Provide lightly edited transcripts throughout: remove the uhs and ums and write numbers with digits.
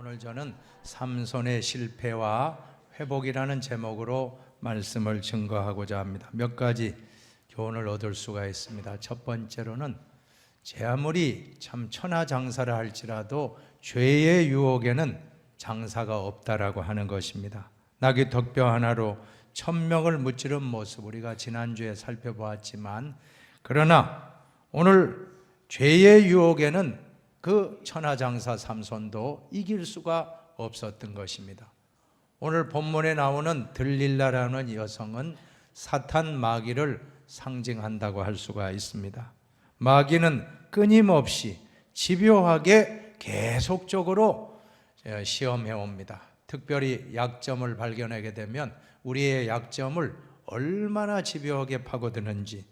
오늘 저는 삼손의 실패와 회복이라는 제목으로 말씀을 증거하고자 합니다. 몇 가지 교훈을 얻을 수가 있습니다. 첫 번째로는 제 아무리 참 천하장사를 할지라도 죄의 유혹에는 장사가 없다라고 하는 것입니다. 낙이 덕뼈 하나로 천명을 무찌른 모습 우리가 지난주에 살펴보았지만, 그러나 오늘 죄의 유혹에는 그 천하장사 삼손도 이길 수가 없었던 것입니다. 오늘 본문에 나오는 들릴라라는 여성은 사탄 마귀를 상징한다고 할 수가 있습니다. 마귀는 끊임없이 집요하게 계속적으로 시험해 옵니다. 특별히 약점을 발견하게 되면 우리의 약점을 얼마나 집요하게 파고드는지,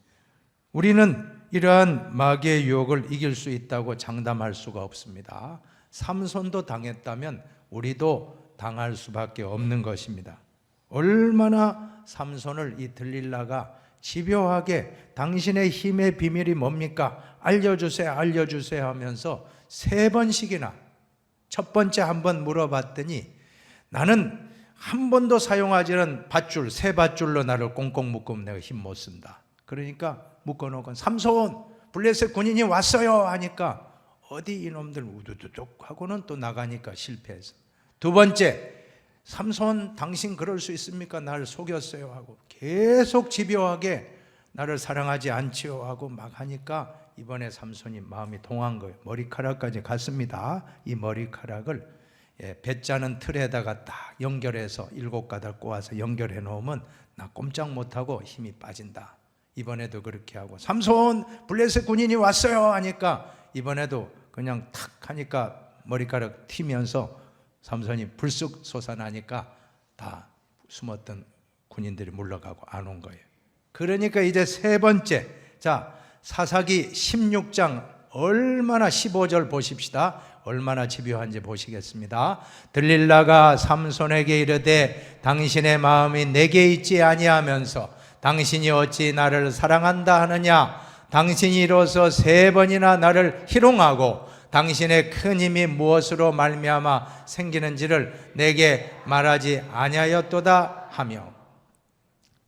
우리는 이러한 마귀의 유혹을 이길 수 있다고 장담할 수가 없습니다. 삼손도 당했다면 우리도 당할 수밖에 없는 것입니다. 얼마나 삼손을 이 들릴라가 집요하게 당신의 힘의 비밀이 뭡니까? 알려주세요, 알려주세요 하면서 3번씩이나 첫 번째 한 번 물어봤더니 나는 한 번도 사용하지 않은 밧줄, 3밧줄로 나를 꽁꽁 묶으면 내가 힘 못 쓴다. 그러니까 묶어놓고 삼손 블레셋 군인이 왔어요 하니까 어디 이놈들 우두두둑 하고는 또 나가니까 실패해서, 두 번째 삼손 당신 그럴 수 있습니까? 나를 속였어요 하고 계속 집요하게 나를 사랑하지 않지요 하고 막 하니까 이번에 삼손이 마음이 동한 거예요. 머리카락까지 갔습니다. 이 머리카락을 배짜는 틀에다가 딱 연결해서 7가닥 꼬아서 연결해 놓으면 나 꼼짝 못하고 힘이 빠진다. 이번에도 그렇게 하고 삼손 블레셋 군인이 왔어요 하니까 이번에도 그냥 탁 하니까 머리카락 튀면서 삼손이 불쑥 솟아나니까 다 숨었던 군인들이 물러가고 안 온 거예요. 그러니까 이제 3번째, 자 사사기 16장 얼마나 15절 보십시다. 얼마나 집요한지 보시겠습니다. 들릴라가 삼손에게 이르되 당신의 마음이 내게 있지 아니하면서 당신이 어찌 나를 사랑한다 하느냐? 당신이 이로써 3번이나 나를 희롱하고 당신의 큰 힘이 무엇으로 말미암아 생기는지를 내게 말하지 아니하였도다 하며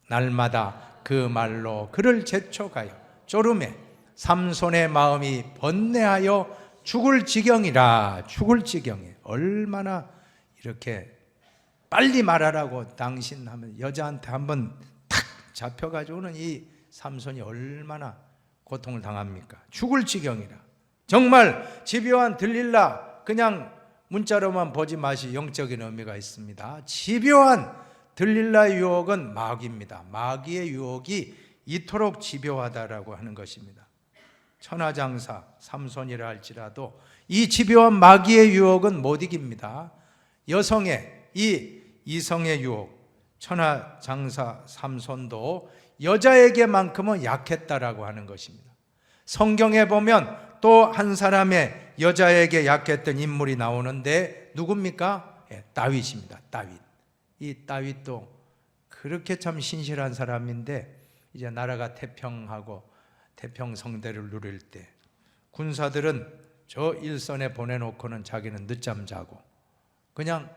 날마다 그 말로 그를 재촉하여 쪼르매 삼손의 마음이 번뇌하여 죽을 지경이라. 죽을 지경에 얼마나 이렇게 빨리 말하라고 당신 하면 여자한테 한번 탁 잡혀가지고는 이 삼손이 얼마나 고통을 당합니까? 죽을 지경이라. 정말 집요한 들릴라, 그냥 문자로만 보지 마시, 영적인 의미가 있습니다. 집요한 들릴라 유혹은 마귀입니다. 마귀의 유혹이 이토록 집요하다라고 하는 것입니다. 천하장사 삼손이라 할지라도 이 집요한 마귀의 유혹은 못 이깁니다. 여성의 이 이성의 유혹, 천하장사 삼손도 여자에게만큼은 약했다라고 하는 것입니다. 성경에 보면 또 한 사람의 여자에게 약했던 인물이 나오는데 누굽니까? 다윗입니다. 다윗. 이 다윗도 그렇게 참 신실한 사람인데 이제 나라가 태평하고 태평성대를 누릴 때 군사들은 저 일선에 보내놓고는 자기는 늦잠 자고 그냥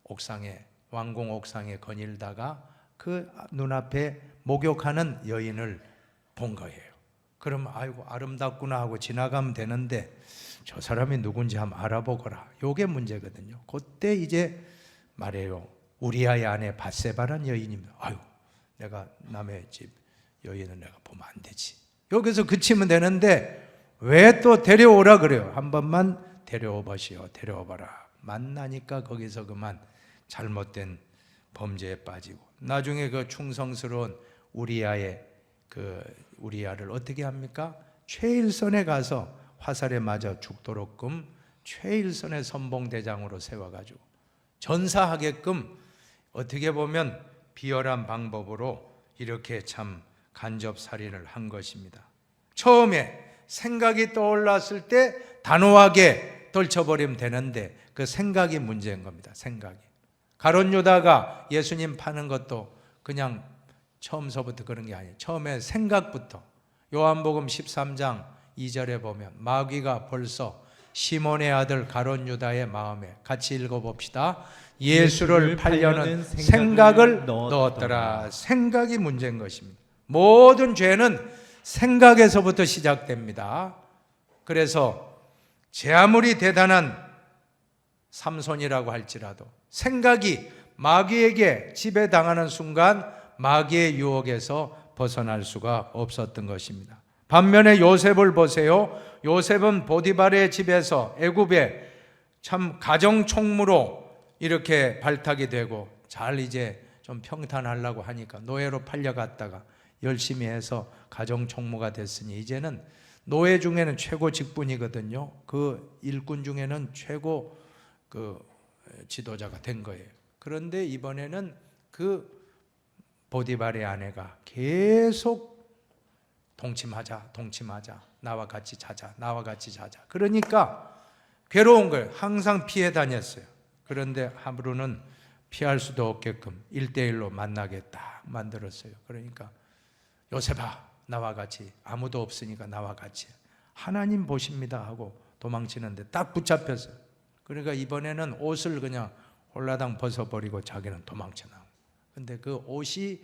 옥상에, 왕궁 옥상에 거닐다가 그 눈앞에 목욕하는 여인을 본 거예요. 그럼 아이고 아름답구나 하고 지나가면 되는데 저 사람이 누군지 한번 알아보거라. 요게 문제거든요. 그때 이제 말해요. 우리아의 아내 밧세바란 여인입니다. 아유, 내가 남의 집 여인은 내가 보면 안 되지. 여기서 그치면 되는데 왜 또 데려오라 그래요? 한 번만 데려오보시오. 데려오봐라. 만나니까 거기서 그만 잘못된 범죄에 빠지고 나중에 그 충성스러운 우리아를 어떻게 합니까? 최일선에 가서 화살에 맞아 죽도록끔 최일선의 선봉대장으로 세워가지고 전사하게끔 어떻게 보면 비열한 방법으로 이렇게 참 간접살인을 한 것입니다. 처음에 생각이 떠올랐을 때 단호하게 떨쳐버리면 되는데 그 생각이 문제인 겁니다. 생각이. 가룟 유다가 예수님 파는 것도 그냥 처음서부터 그런 게 아니에요. 처음에 생각부터. 요한복음 13장 2절에 보면 마귀가 벌써 시몬의 아들 가룟 유다의 마음에. 같이 읽어봅시다. 예수를 팔려는 생각을 넣었더라. 생각이 문제인 것입니다. 모든 죄는 생각에서부터 시작됩니다. 그래서 제 아무리 대단한 삼손이라고 할지라도 생각이 마귀에게 지배당하는 순간 마귀의 유혹에서 벗어날 수가 없었던 것입니다. 반면에 요셉을 보세요. 요셉은 보디발의 집에서 애굽에 참 가정총무로 이렇게 발탁이 되고 잘 이제 좀 평탄하려고 하니까 노예로 팔려갔다가 열심히 해서 가정총무가 됐으니 이제는 노예 중에는 최고 직분이거든요. 그 일꾼 중에는 최고 그 지도자가 된 거예요. 그런데 이번에는 그 보디발의 아내가 계속 동침하자, 나와 같이 자자, 나와 같이 자자. 그러니까 괴로운 거예요. 항상 피해 다녔어요. 그런데 하루는 피할 수도 없게끔 1대1로 만나게 딱 만들었어요. 그러니까 요셉아, 나와 같이, 아무도 없으니까 나와 같이, 하나님 보십니다 하고 도망치는데 딱 붙잡혔어요. 그러니까 이번에는 옷을 그냥 홀라당 벗어버리고 자기는 도망쳐 나온. 근데 그 옷이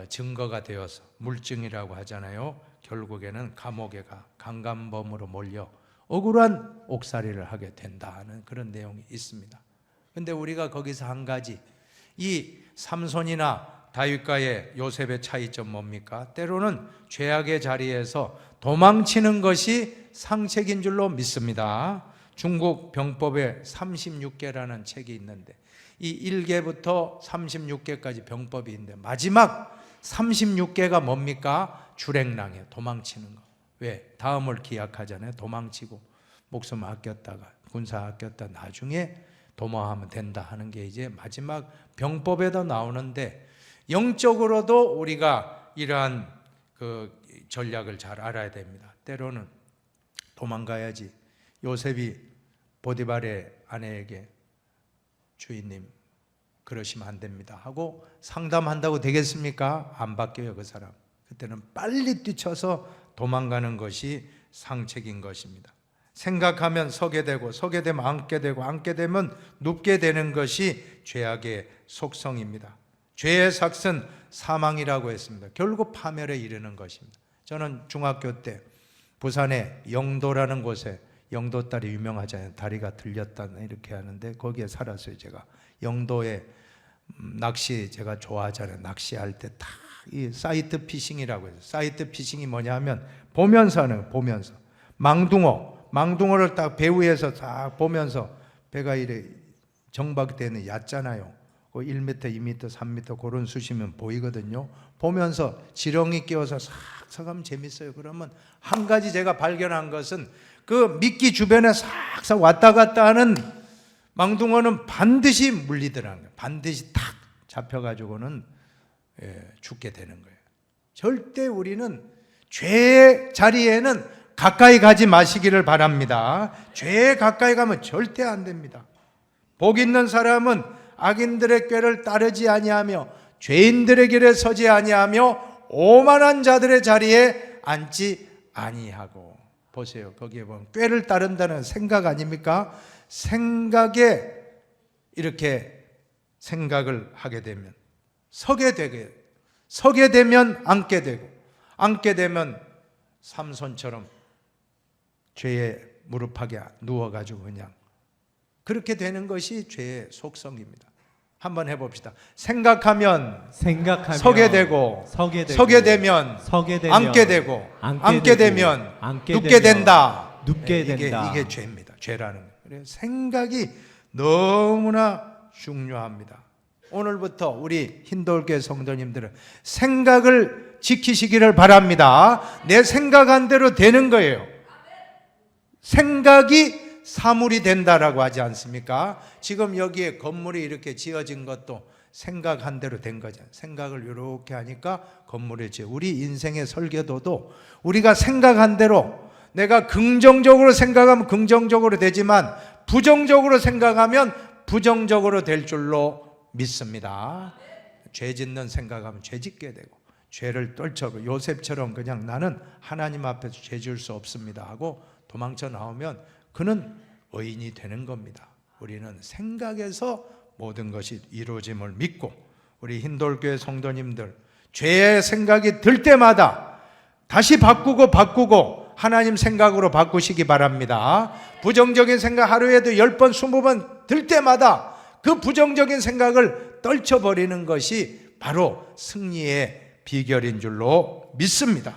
증거가 되어서 물증이라고 하잖아요. 결국에는 감옥에 가 강간범으로 몰려 억울한 옥살이를 하게 된다는 그런 내용이 있습니다. 근데 우리가 거기서 한 가지, 이 삼손이나 다윗과의 요셉의 차이점 뭡니까? 때로는 죄악의 자리에서 도망치는 것이 상책인 줄로 믿습니다. 중국 병법에 36개라는 책이 있는데 이 1개부터 36개까지 병법이 있는데 마지막 36개가 뭡니까? 주랭랑이에요. 도망치는 거. 왜? 다음을 기약하잖아요. 도망치고 목숨 아꼈다가 군사 아꼈다 나중에 도모하면 된다 하는 게 이제 마지막 병법에도 나오는데, 영적으로도 우리가 이러한 그 전략을 잘 알아야 됩니다. 때로는 도망가야지. 요셉이 보디발의 아내에게 주인님 그러시면 안 됩니다 하고 상담한다고 되겠습니까? 안 바뀌어요, 그 사람. 그때는 빨리 뛰쳐서 도망가는 것이 상책인 것입니다. 생각하면 서게 되고, 서게 되면 앉게 되고, 앉게 되면 눕게 되는 것이 죄악의 속성입니다. 죄의 삭은 사망이라고 했습니다. 결국 파멸에 이르는 것입니다. 저는 중학교 때 부산의 영도라는 곳에, 영도 딸이 유명하잖아요. 다리가 들렸다 이렇게 하는데 거기에 살았어요. 제가 영도에 낚시 제가 좋아하잖아요. 낚시할 때 다 이 사이트 피싱이라고 해서, 사이트 피싱이 뭐냐 하면 보면서 하는 거예요. 보면서 망둥어를 딱 배 위에서 딱 보면서, 배가 이래 정박되는 얕잖아요. 그 1m, 2m, 3m 그런 수시면 보이거든요. 보면서 지렁이 끼워서 싹 서가면 재밌어요. 그러면 한 가지 제가 발견한 것은 그 미끼 주변에 싹싹 왔다 갔다 하는 망둥어는 반드시 물리더라는 거예요. 반드시 탁 잡혀가지고는 죽게 되는 거예요. 절대 우리는 죄의 자리에는 가까이 가지 마시기를 바랍니다. 죄에 가까이 가면 절대 안 됩니다. 복 있는 사람은 악인들의 꾀를 따르지 아니하며 죄인들의 길에 서지 아니하며 오만한 자들의 자리에 앉지 아니하고. 보세요. 거기에 보면 꾀를 따른다는 생각 아닙니까? 생각에 이렇게 생각을 하게 되면 서게 되면 앉게 되고, 앉게 되면 삼손처럼 죄에 무릎하게 누워가지고 그냥 그렇게 되는 것이 죄의 속성입니다. 한번 해봅시다. 생각하면 서게 되고, 서게 되면 앉게 되고, 앉게 되면 눕게 된다. 이게 죄입니다. 죄라는 거예요. 그래서 생각이 너무나 중요합니다. 오늘부터 우리 흰돌교회 성도님들은 생각을 지키시기를 바랍니다. 내 생각한 대로 되는 거예요. 생각이 사물이 된다라고 하지 않습니까? 지금 여기에 건물이 이렇게 지어진 것도 생각한 대로 된 거잖아요. 생각을 이렇게 하니까 건물이 지어. 우리 인생의 설계도도 우리가 생각한 대로, 내가 긍정적으로 생각하면 긍정적으로 되지만 부정적으로 생각하면 부정적으로 될 줄로 믿습니다. 죄 짓는 생각하면 죄 짓게 되고, 죄를 떨쳐고, 요셉처럼 그냥 나는 하나님 앞에서 죄 지을 수 없습니다 하고 도망쳐 나오면 그는 의인이 되는 겁니다. 우리는 생각에서 모든 것이 이루어짐을 믿고, 우리 흰돌교회 성도님들 죄의 생각이 들 때마다 다시 바꾸고 하나님 생각으로 바꾸시기 바랍니다. 부정적인 생각 하루에도 10번 20번 들 때마다 그 부정적인 생각을 떨쳐버리는 것이 바로 승리의 비결인 줄로 믿습니다.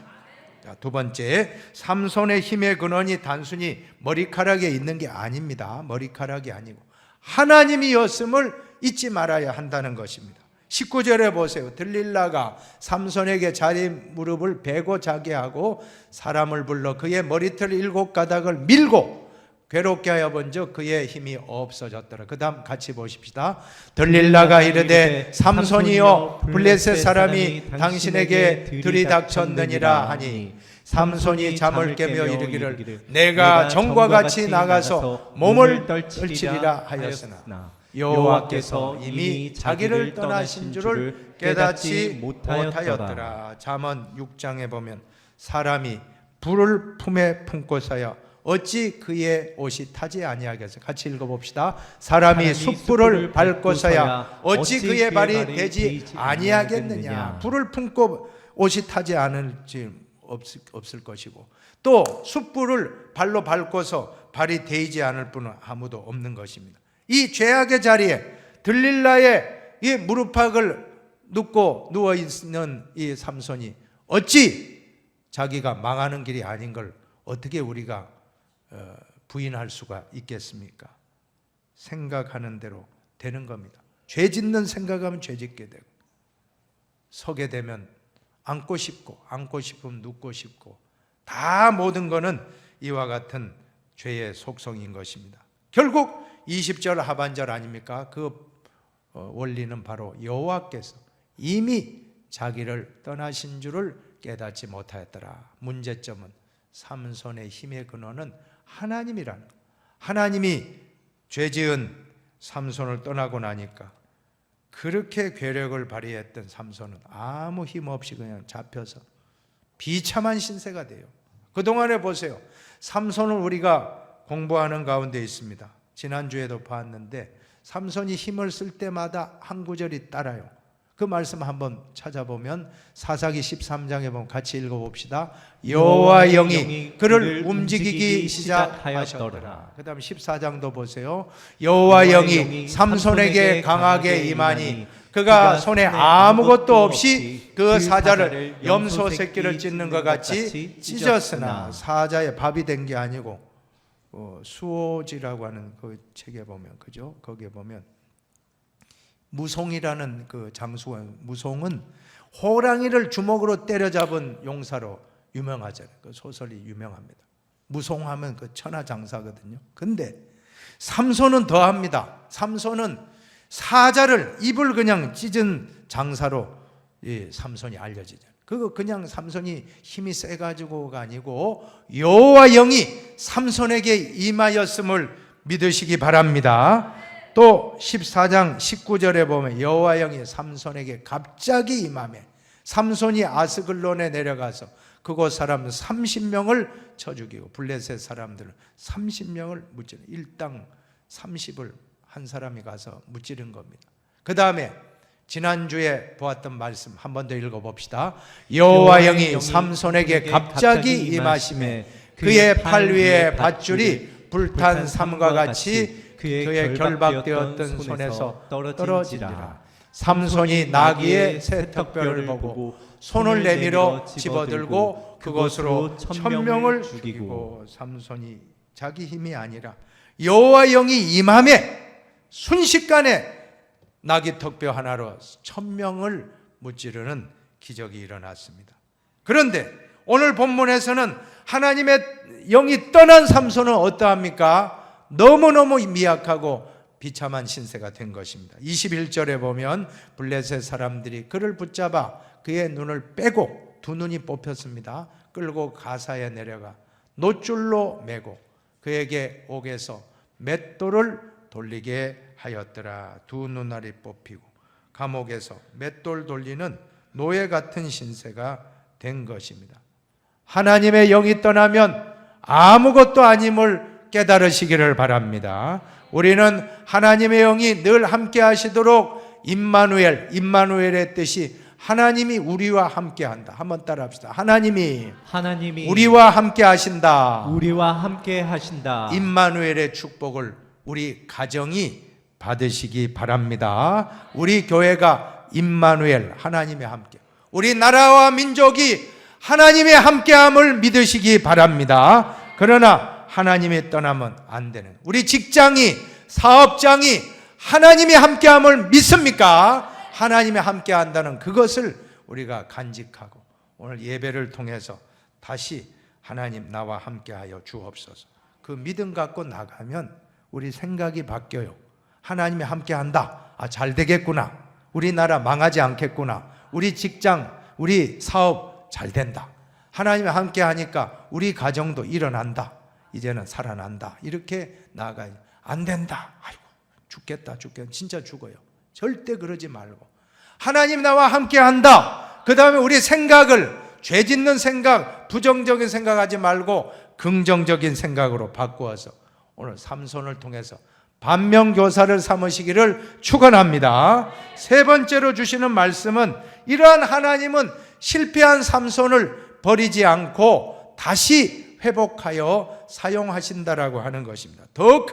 자, 두 번째, 삼손의 힘의 근원이 단순히 머리카락에 있는 게 아닙니다. 머리카락이 아니고 하나님이었음을 잊지 말아야 한다는 것입니다. 19절에 보세요. 들릴라가 삼손에게 자기 무릎을 베고 자게 하고 사람을 불러 그의 머리털 7가닥을 밀고 괴롭게 하여 본즉 그의 힘이 없어졌더라. 그 다음 같이 보십시다. 들릴라가 이르되 삼손이여 블레셋 사람이 당신에게 들이닥쳤느니라 하니 삼손이 잠을 깨며 이르기를 내가 전과 같이 나가서 몸을 떨치리라 하였으나 여호와께서 이미 자기를 떠나신 줄을 깨닫지 못하였더라. 잠언 6장에 보면 사람이 불을 품에 품고서야 어찌 그의 옷이 타지 아니하겠어. 같이 읽어봅시다. 사람이 숯불을 밟고서야 어찌 그의 발이 되지 아니하겠느냐. 불을 품고 옷이 타지 않을지 없을 것이고, 또 숯불을 발로 밟고서 발이 데이지 않을 분은 아무도 없는 것입니다. 이 죄악의 자리에 들릴라의 이 무릎팍을 눕고 누워있는 이 삼손이 어찌 자기가 망하는 길이 아닌 걸 어떻게 우리가 부인할 수가 있겠습니까? 생각하는 대로 되는 겁니다. 죄 짓는 생각하면 죄 짓게 되고, 서게 되면 앉고 싶고, 앉고 싶으면 눕고 싶고, 다 모든 것은 이와 같은 죄의 속성인 것입니다. 결국 20절 하반절 아닙니까? 그 원리는 바로 여호와께서 이미 자기를 떠나신 줄을 깨닫지 못하였더라. 문제점은 삼손의 힘의 근원은 하나님이라는, 하나님이 죄지은 삼손을 떠나고 나니까 그렇게 괴력을 발휘했던 삼손은 아무 힘 없이 그냥 잡혀서 비참한 신세가 돼요. 그동안에 보세요. 삼손을 우리가 공부하는 가운데 있습니다. 지난주에도 봤는데 삼손이 힘을 쓸 때마다 한 구절이 따라요. 그 말씀 한번 찾아보면 사사기 13장에 보면 같이 읽어봅시다. 여호와 영이 그를 움직이기 시작하셨더라. 그 다음 14장도 보세요. 여호와 영이 삼손에게 강하게 임하니 그가 손에 아무것도 없이 그 사자를 염소 새끼를 찢는 것 같이 찢었으나, 사자의 밥이 된 게 아니고 수오지라고 하는 그 책에 보면, 그죠? 거기에 보면 무송이라는 그 장수가, 무송은 호랑이를 주먹으로 때려잡은 용사로 유명하잖아요. 그 소설이 유명합니다. 무송하면 그 천하장사거든요. 근데 삼손은 더합니다. 삼손은 사자를 입을 그냥 찢은 장사로 이 삼손이 알려지잖아요. 그거 그냥 삼손이 힘이 세가지고가 아니고 여호와 영이 삼손에게 임하였음을 믿으시기 바랍니다. 또 14장 19절에 보면 여호와 영이 삼손에게 갑자기 임하매 삼손이 아스글론에 내려가서 그곳 사람 30명을 쳐 죽이고, 블레셋 사람들은 30명을 무찌르, 일당 30을 한 사람이 가서 무찌른 겁니다. 그 다음에 지난주에 보았던 말씀 한 번 더 읽어봅시다. 여호와 영이 삼손에게 갑자기 임하시매 그의 팔 위에 밧줄이 불탄 삼과 같이 그의 결박되었던 손에서 떨어지니라. 삼손이 나귀의 세턱뼈를 보고 손을 내밀어 집어들고 그것으로 1000명을 죽이고, 삼손이 자기 힘이 아니라 여호와 영이 임함에 순식간에 나귀 턱뼈 하나로 1000명을 무찌르는 기적이 일어났습니다. 그런데 오늘 본문에서는 하나님의 영이 떠난 삼손은 어떠합니까? 너무너무 미약하고 비참한 신세가 된 것입니다. 21절에 보면 블레셋 사람들이 그를 붙잡아 그의 눈을 빼고, 두 눈이 뽑혔습니다. 끌고 가사에 내려가 놋줄로 매고 그에게 옥에서 맷돌을 돌리게 하였더라. 두 눈알이 뽑히고 감옥에서 맷돌 돌리는 노예 같은 신세가 된 것입니다. 하나님의 영이 떠나면 아무것도 아님을 깨달으시기를 바랍니다. 우리는 하나님의 영이 늘 함께 하시도록 임마누엘의 뜻이 하나님이 우리와 함께 한다. 한번 따라합시다. 하나님이 우리와 함께 하신다. 임마누엘의 축복을 우리 가정이 받으시기 바랍니다. 우리 교회가 임마누엘, 하나님의 함께, 우리 나라와 민족이 하나님의 함께함을 믿으시기 바랍니다. 그러나 하나님이 떠나면 안 되는, 우리 직장이, 사업장이 하나님의 함께함을 믿습니까? 하나님의 함께한다는 그것을 우리가 간직하고 오늘 예배를 통해서 다시 하나님 나와 함께하여 주옵소서. 그 믿음 갖고 나가면 우리 생각이 바뀌어요. 하나님이 함께한다. 잘 되겠구나. 우리나라 망하지 않겠구나. 우리 직장, 우리 사업 잘 된다. 하나님이 함께하니까 우리 가정도 일어난다. 이제는 살아난다. 이렇게 나아가요. 안 된다. 아이고 죽겠다. 진짜 죽어요. 절대 그러지 말고 하나님 나와 함께한다. 그 다음에 우리 생각을 죄 짓는 생각, 부정적인 생각하지 말고 긍정적인 생각으로 바꾸어서 오늘 삼손을 통해서 반면교사를 삼으시기를 축원합니다. 세 번째로 주시는 말씀은 이러한 하나님은 실패한 삼손을 버리지 않고 다시 회복하여 사용하신다라고 하는 것입니다. 더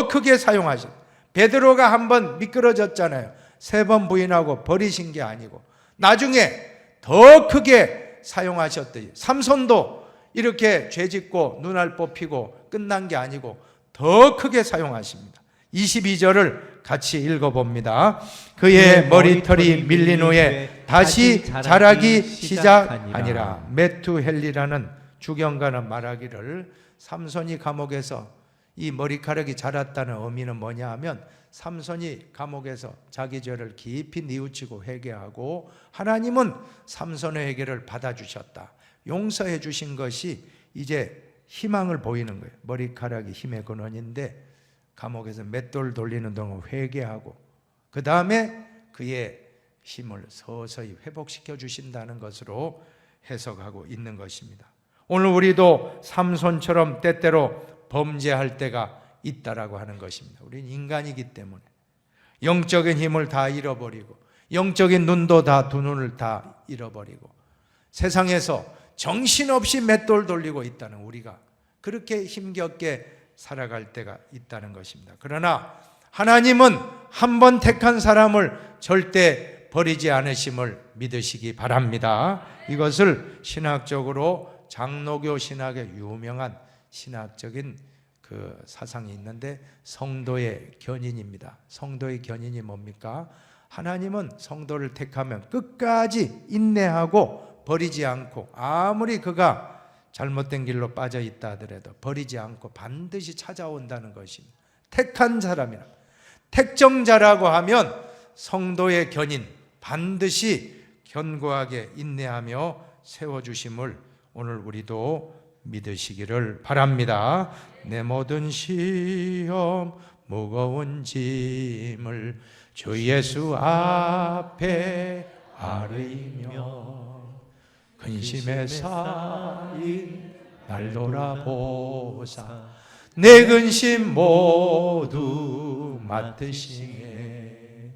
크게 사용하신. 베드로가 한번 미끄러졌잖아요. 3번 부인하고 버리신 게 아니고 나중에 더 크게 사용하셨더니 삼손도 이렇게 죄짓고 눈알 뽑히고 끝난 게 아니고 더 크게 사용하십니다. 22절을 같이 읽어봅니다. 그의 머리털이 밀린 후에 다시 자라기 시작하니라. 메투헬리라는 주경가는 말하기를 삼손이 감옥에서 이 머리카락이 자랐다는 의미는 뭐냐 하면 삼손이 감옥에서 자기 죄를 깊이 뉘우치고 회개하고 하나님은 삼손의 회개를 받아주셨다. 용서해 주신 것이 이제 희망을 보이는 거예요. 머리카락이 힘의 근원인데 감옥에서 맷돌 돌리는 동안 회개하고 그 다음에 그의 힘을 서서히 회복시켜 주신다는 것으로 해석하고 있는 것입니다. 오늘 우리도 삼손처럼 때때로 범죄할 때가 있다라고 하는 것입니다. 우리는 인간이기 때문에 영적인 힘을 다 잃어버리고 영적인 눈도 다, 두 눈을 다 잃어버리고 세상에서 정신없이 맷돌 돌리고 있다는 우리가 그렇게 힘겹게 살아갈 때가 있다는 것입니다. 그러나 하나님은 한 번 택한 사람을 절대 버리지 않으심을 믿으시기 바랍니다. 이것을 신학적으로 장로교 신학의 유명한 신학적인 그 사상이 있는데 성도의 견인입니다. 성도의 견인이 뭡니까? 하나님은 성도를 택하면 끝까지 인내하고 버리지 않고 아무리 그가 잘못된 길로 빠져 있다 하더라도 버리지 않고 반드시 찾아온다는 것입니다. 택한 사람이라. 택정자라고 하면 성도의 견인 반드시 견고하게 인내하며 세워주심을 오늘 우리도 믿으시기를 바랍니다. 내 모든 시험 무거운 짐을 주 예수 앞에 아뢰며 근심에 쌓인 날 돌아보사 내 근심 모두 맡으시네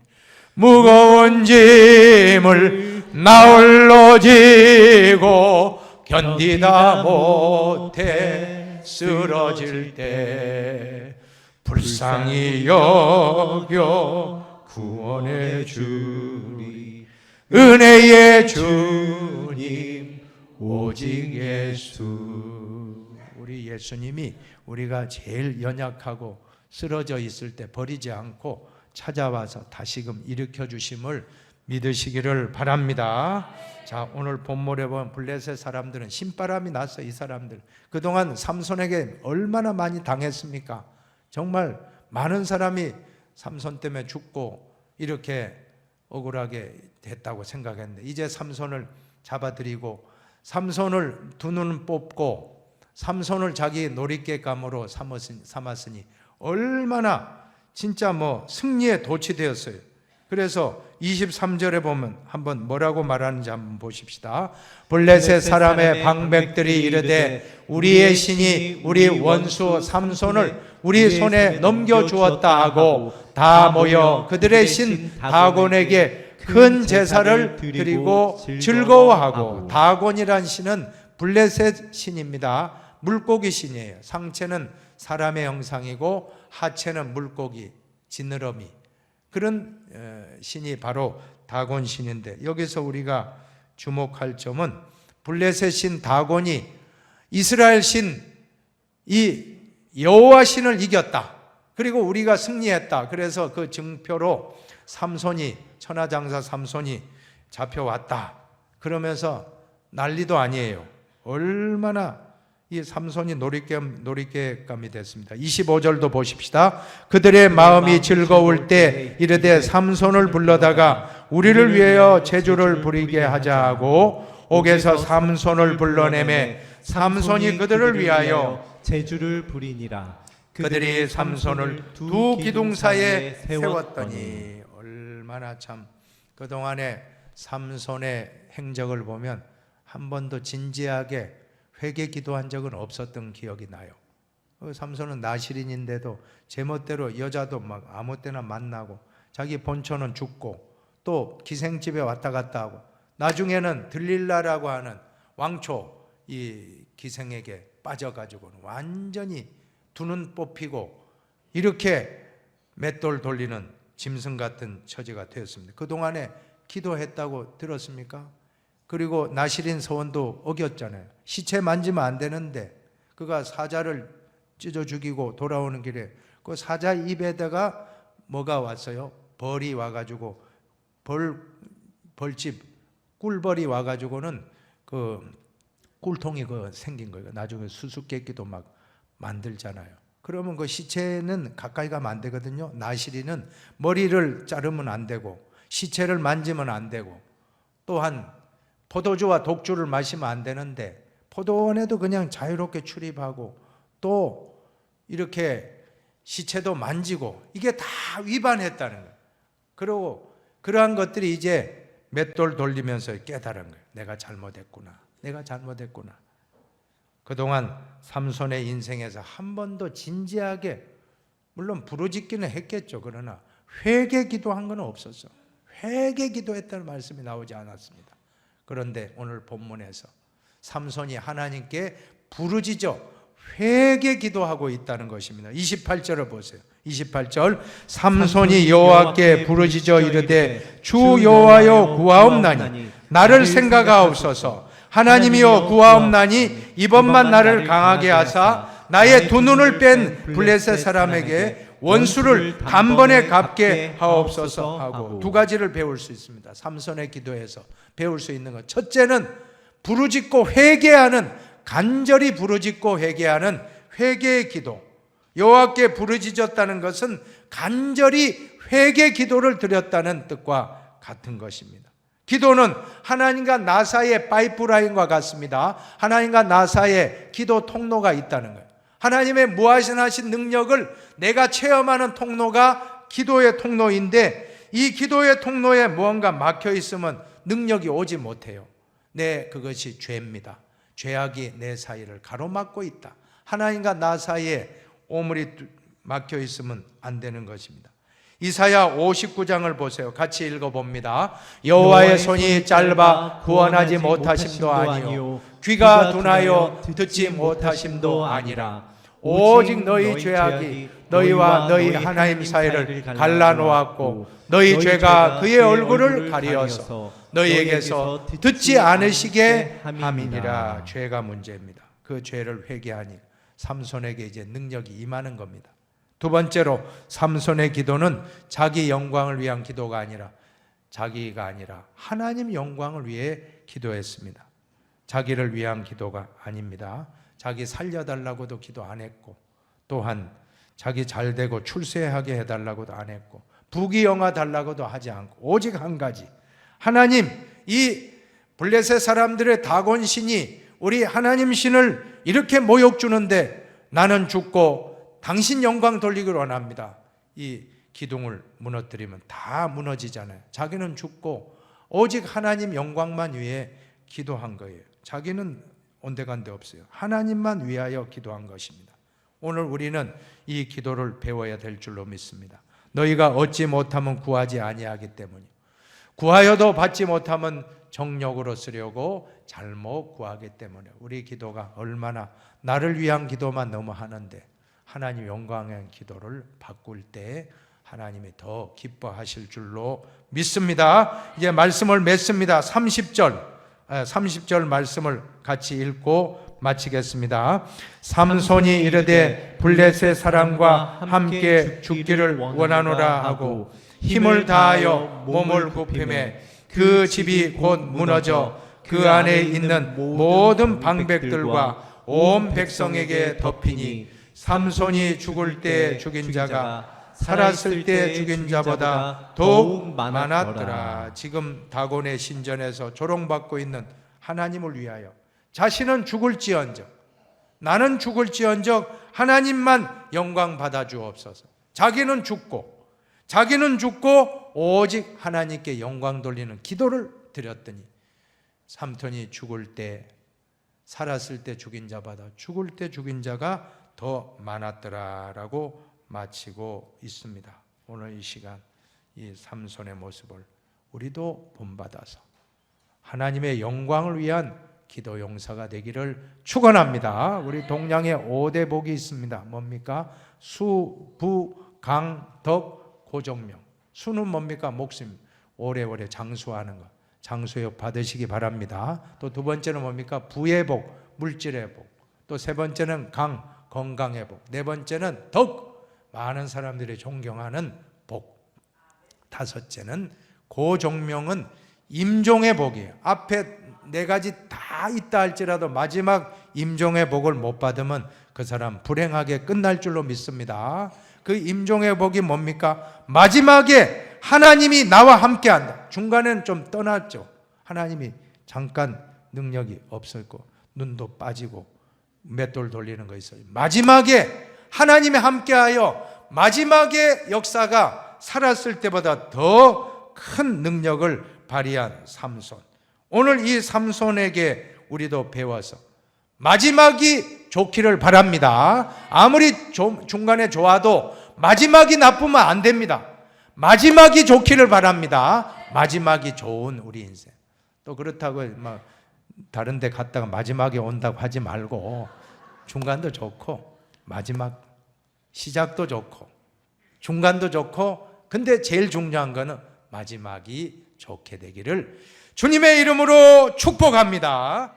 무거운 짐을 나 홀로 지고 견디다 못해 쓰러질 때 불쌍히 여겨 구원해 주리 은혜의 주님 오직 예수. 우리 예수님이 우리가 제일 연약하고 쓰러져 있을 때 버리지 않고 찾아와서 다시금 일으켜 주심을 믿으시기를 바랍니다. 자, 오늘 본문에 보면 블레셋 사람들은 신바람이 났어요. 이 사람들 그동안 삼손에게 얼마나 많이 당했습니까? 정말 많은 사람이 삼손 때문에 죽고 이렇게 억울하게 됐다고 생각했는데 이제 삼손을 잡아들이고 삼손을 두 눈 뽑고 삼손을 자기 놀잇개감으로 삼았으니 얼마나 진짜 승리에 도취되었어요. 그래서 23절에 보면 한번 뭐라고 말하는지 한번 보십시다. 블레셋 사람의 방백들이 이르되 우리의 신이 우리 원수 삼손을 우리 손에 넘겨주었다 하고 다 모여 그들의 신 다곤에게 큰 제사를 드리고 즐거워하고, 다곤이란 신은 블레셋 신입니다. 물고기 신이에요. 상체는 사람의 형상이고 하체는 물고기, 지느러미, 그런 신이 바로 다곤 신인데, 여기서 우리가 주목할 점은 블레셋 신 다곤이 이스라엘 신 이 여호와 신을 이겼다. 그리고 우리가 승리했다. 그래서 그 증표로 삼손이, 천하장사 삼손이 잡혀왔다. 그러면서 난리도 아니에요. 얼마나 이 삼손이 놀잇감이 됐습니다. 25절도 보십시다. 그들의 마음이 즐거울 때 이르되 삼손을 불러다가 우리를 위하여 제주를 부리게 하자 하고 옥에서 삼손을 불러내매 삼손이 그들을 위하여 제주를 부리니라. 그들이 삼손을 두 기둥사에 세웠더니. 얼마나 참 그동안에 삼손의 행적을 보면 한 번도 진지하게 회개 기도한 적은 없었던 기억이 나요. 삼손은 나실인인데도 제멋대로 여자도 막 아무 때나 만나고 자기 본처는 죽고 또 기생집에 왔다 갔다 하고, 나중에는 들릴라라고 하는 왕초 이 기생에게 빠져가지고는 완전히 두 눈 뽑히고 이렇게 맷돌 돌리는 짐승 같은 처지가 되었습니다. 그동안에 기도했다고 들었습니까? 그리고 나실인 서원도 어겼잖아요. 시체 만지면 안 되는데 그가 사자를 찢어 죽이고 돌아오는 길에 그 사자 입에다가 뭐가 왔어요? 벌이 와가지고 벌집 꿀벌이 와가지고는 그 꿀통이 생긴 거예요. 나중에 수수께끼도 막 만들잖아요. 그러면 그 시체는 가까이 가면 안 되거든요. 나실이는 머리를 자르면 안 되고 시체를 만지면 안 되고, 또한 포도주와 독주를 마시면 안 되는데 포도원에도 그냥 자유롭게 출입하고 또 이렇게 시체도 만지고, 이게 다 위반했다는 거예요. 그리고 그러한 것들이 이제 맷돌 돌리면서 깨달은 거예요. 내가 잘못했구나. 내가 잘못했구나. 그동안 삼손의 인생에서 한 번도 진지하게, 물론 부르짖기는 했겠죠. 그러나 회개 기도한 건 없었어. 회개 기도했다는 말씀이 나오지 않았습니다. 그런데 오늘 본문에서 삼손이 하나님께 부르짖어 회개 기도하고 있다는 것입니다. 28절을 보세요. 28절 삼손이 여호와께 부르짖어 이르되 주 여호와여 구하옵나니 나를 생각하옵소서. 하나님이여 구하옵나니 이번만 나를 강하게 하사 나의 두 눈을 뺀 블레셋 사람에게 원수를 단번에 갚게 하옵소서 하고, 두 가지를 배울 수 있습니다. 삼손의 기도에서 배울 수 있는 것, 첫째는 부르짖고 회개하는, 간절히 부르짖고 회개하는 회개의 기도. 여호와께 부르짖었다는 것은 간절히 회개 기도를 드렸다는 뜻과 같은 것입니다. 기도는 하나님과 나 사이의 파이프라인과 같습니다. 하나님과 나 사이에 기도 통로가 있다는 거예요. 하나님의 무한하신 능력을 내가 체험하는 통로가 기도의 통로인데, 이 기도의 통로에 무언가 막혀 있으면 능력이 오지 못해요. 그것이 죄입니다. 죄악이 내 사이를 가로막고 있다. 하나님과 나 사이에 오물이 막혀 있으면 안 되는 것입니다. 이사야 59장을 보세요. 같이 읽어봅니다. 여호와의 손이 짧아 구원하지 못하심도 아니요 귀가 둔하여 듣지 못하심도 아니라 오직 너희 죄악이 너희와 너희 하나님 사이를 갈라놓았고 너희 죄가 그의 얼굴을 가리어서 너희에게서 듣지 않으시게 함이니라. 죄가 문제입니다. 그 죄를 회개하니 삼손에게 이제 능력이 임하는 겁니다. 두 번째로 삼손의 기도는 자기 영광을 위한 기도가 아니라, 자기가 아니라 하나님 영광을 위해 기도했습니다. 자기를 위한 기도가 아닙니다. 자기 살려달라고도 기도 안 했고, 또한 자기 잘되고 출세하게 해달라고도 안 했고, 부귀영화 달라고도 하지 않고, 오직 한 가지, 하나님, 이 블레셋 사람들의 다곤 신이 우리 하나님 신을 이렇게 모욕 주는데 나는 죽고 당신 영광 돌리기를 원합니다. 이 기둥을 무너뜨리면 다 무너지잖아요. 자기는 죽고 오직 하나님 영광만 위해 기도한 거예요. 자기는 온데간데 없어요. 하나님만 위하여 기도한 것입니다. 오늘 우리는 이 기도를 배워야 될 줄로 믿습니다. 너희가 얻지 못하면 구하지 아니하기 때문이요, 구하여도 받지 못하면 정욕으로 쓰려고 잘못 구하기 때문에. 우리 기도가 얼마나 나를 위한 기도만 너무 하는데 하나님 영광의 기도를 바꿀 때 하나님이 더 기뻐하실 줄로 믿습니다. 이제 말씀을 맺습니다. 30절 말씀을 같이 읽고 마치겠습니다. 삼손이 이르되 블레셋 사람과 함께 죽기를 원하노라 하고 힘을 다하여 몸을 굽히매 그 집이 곧 무너져 그 안에 있는 모든 방백들과 온 백성에게 덮이니 삼손이 죽을 때 죽인 자가 살았을 때 죽인 자보다 더욱 많았더라. 지금 다곤의 신전에서 조롱받고 있는 하나님을 위하여 자신은 죽을지언정, 나는 죽을지언정 하나님만 영광 받아 주옵소서. 자기는 죽고 오직 하나님께 영광 돌리는 기도를 드렸더니 삼손이 죽을 때 살았을 때 죽인 자보다 죽을 때 죽인 자가 더 많았더라라고 마치고 있습니다. 오늘 이 시간 이 삼손의 모습을 우리도 본받아서 하나님의 영광을 위한 기도 용사가 되기를 축원합니다. 우리 동양에 5대 복이 있습니다. 뭡니까? 수, 부, 강, 덕, 고종명. 수는 뭡니까? 목숨. 오래오래 장수하는 것. 장수욕 받으시기 바랍니다. 또 두 번째는 뭡니까? 부의 복, 물질의 복. 또 세 번째는 강, 건강의 복. 네 번째는 덕, 많은 사람들이 존경하는 복. 다섯째는 고종명은 임종의 복이에요. 앞에 네 가지 다 있다 할지라도 마지막 임종의 복을 못 받으면 그 사람 불행하게 끝날 줄로 믿습니다. 그 임종의 복이 뭡니까? 마지막에 하나님이 나와 함께한다. 중간에는 좀 떠났죠. 하나님이 잠깐 능력이 없었고 눈도 빠지고 맷돌 돌리는 거 있어요. 마지막에 하나님이 함께하여 마지막의 역사가 살았을 때보다 더 큰 능력을 발휘한 삼손. 오늘 이 삼손에게 우리도 배워서 마지막이 좋기를 바랍니다. 아무리 중간에 좋아도 마지막이 나쁘면 안 됩니다. 마지막이 좋기를 바랍니다. 마지막이 좋은 우리 인생. 또 그렇다고 막 다른 데 갔다가 마지막에 온다고 하지 말고 중간도 좋고 마지막 시작도 좋고 중간도 좋고, 근데 제일 중요한 거는 마지막이 좋게 되기를 주님의 이름으로 축복합니다.